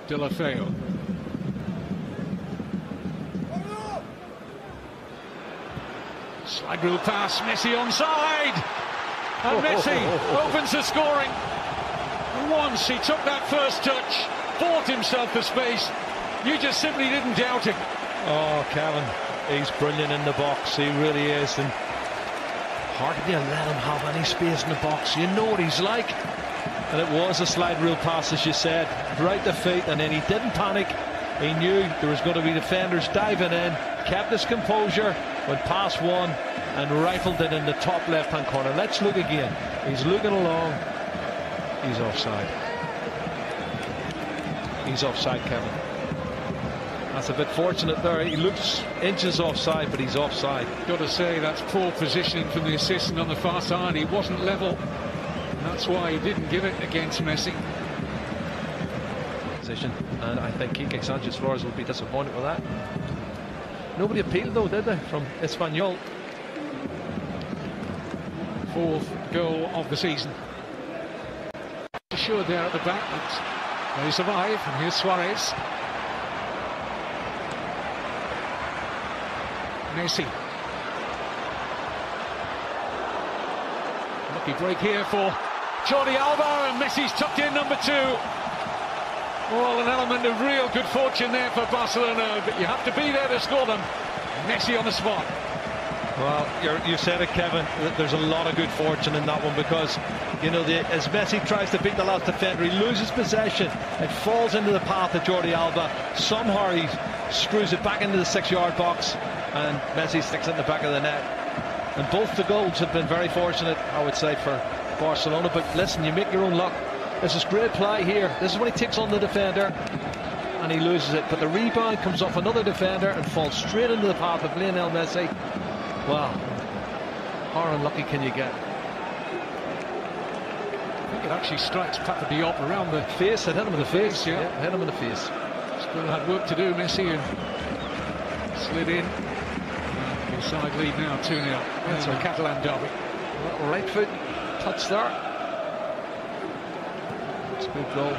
De La Feo. Slide rule pass, Messi onside! And Messi opens the scoring. Once he took that first touch, fought himself for space. You just simply didn't doubt him. Oh, Kevin, he's brilliant in the box, he really is. And hardly you let him have any space in the box. You know what he's like. And it was a slide rule pass, as you said, right to feet, and then he didn't panic. He knew there was going to be defenders diving in, kept his composure, went past one and rifled it in the top left-hand corner. Let's look again. He's looking along. He's offside. He's offside, Kevin. That's a bit fortunate there. He looks inches offside, but he's offside. Got to say, that's poor positioning from the assistant on the far side. He wasn't level. That's why he didn't give it against Messi. Position, and I think Quique Sánchez-Flores will be disappointed with that. Nobody appealed though, did they, from Espanyol? Fourth goal of the season. Assured there at the back, but they survive. And here's Suarez. Messi. Lucky break here for Jordi Alba, and Messi's tucked in number 2. Well, an element of real good fortune there for Barcelona, but you have to be there to score them. Messi on the spot. Well, you said it, Kevin. There's a lot of good fortune in that one because, you know, as Messi tries to beat the last defender, he loses possession. It falls into the path of Jordi Alba. Somehow he screws it back into the 6-yard box, and Messi sticks it in the back of the net. And both the goals have been very fortunate, I would say, for Barcelona. But listen, you make your own luck. This is great play here. This is when he takes on the defender and he loses it. But the rebound comes off another defender and falls straight into the path of Lionel Messi. Wow. How unlucky can you get? I think it actually strikes Papa Diop around the face. It hit him in the face. Yeah, hit him in the face. Still had work to do, Messi, and slid in. Inside lead now, 2-0. That's a Catalan derby. Right foot touch there. It's a good goal.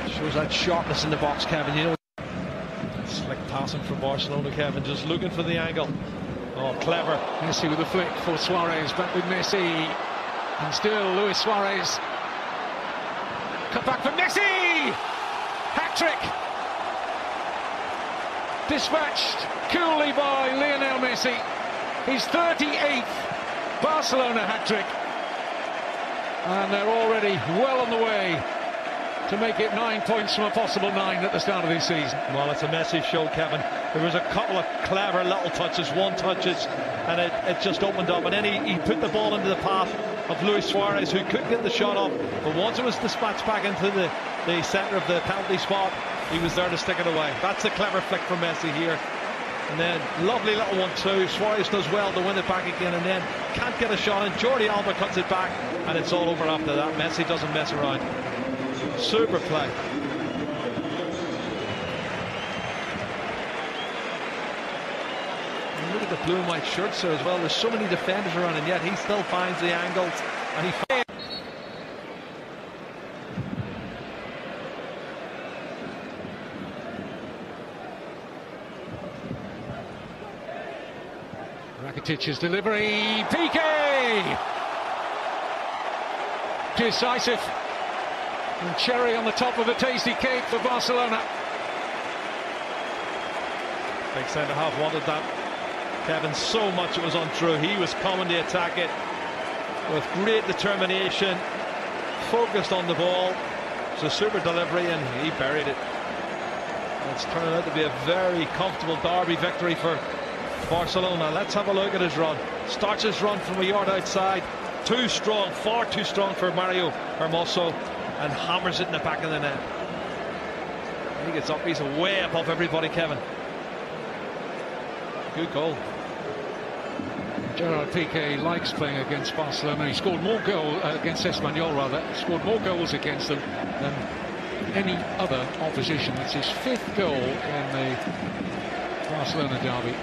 Shows that sharpness in the box, Kevin. You know, slick passing from Barcelona, Kevin, just looking for the angle. Oh, clever. Messi with a flick for Suarez, back with Messi, and still Luis Suarez. Cut back for Messi! Hat-trick! Dispatched coolly by Lionel Messi. His 38th Barcelona hat-trick. And they're already well on the way to make it 9 points from a possible 9 at the start of this season. Well, it's a Messi show, Kevin. There was a couple of clever little touches, one-touches, and it just opened up. And then he put the ball into the path of Luis Suarez, who couldn't get the shot off. But once it was dispatched back into the centre of the penalty spot, he was there to stick it away. That's a clever flick from Messi here. And then lovely little one too. Suarez does well to win it back again, and then can't get a shot in. Jordi Alba cuts it back, and it's all over after that. Messi doesn't mess around. Super play. And look at the blue and white shirts there as well. There's so many defenders around, and yet he still finds the angles, and he Rakitic's delivery, Piqué! Decisive. And cherry on the top of a tasty cake for Barcelona. Big centre-half wanted that, Kevin, so much it was untrue. He was coming to attack it with great determination, focused on the ball. It's a super delivery, and he buried it. And it's turning out to be a very comfortable derby victory for Barcelona. Let's have a look at his run. Starts his run from a yard outside. Too strong, far too strong for Mario Hermoso, and hammers it in the back of the net. He gets up, he's way above everybody, Kevin. Good goal. Gerard Piqué likes playing against Barcelona. He scored more goals against Espanyol, rather. He scored more goals against them than any other opposition. It's his 5th goal in the Barcelona derby.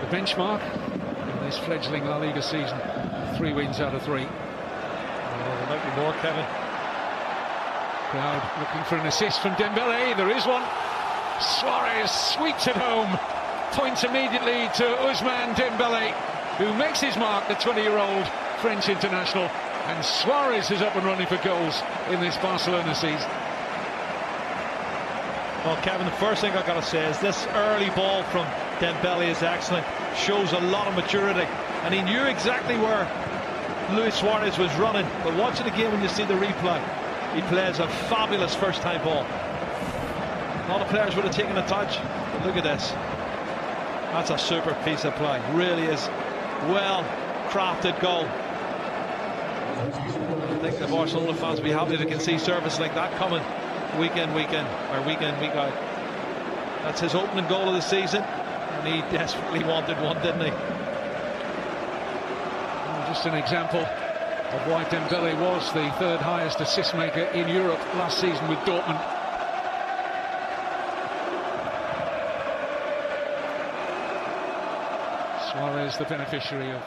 benchmark in this fledgling La Liga season. 3 wins out of 3. There might be more, Kevin. Crowd looking for an assist from Dembele. There is one. Suarez sweeps it home. Points immediately to Ousman Dembele, who makes his mark, the 20-year-old French international. And Suarez is up and running for goals in this Barcelona season. Well, Kevin, the first thing I've got to say is this early ball from Dembele is excellent. Shows a lot of maturity. And he knew exactly where Luis Suarez was running. But watching the game, when you see the replay, he plays a fabulous first-time ball. A lot of players would have taken a touch. But look at this. That's a super piece of play. Really is well-crafted goal. I think the Barcelona fans will be happy they can see service like that coming week in, week out. That's his opening goal of the season, and he desperately wanted one, didn't he? Well, just an example of why Dembele was the 3rd highest assist maker in Europe last season with Dortmund. Suarez the beneficiary of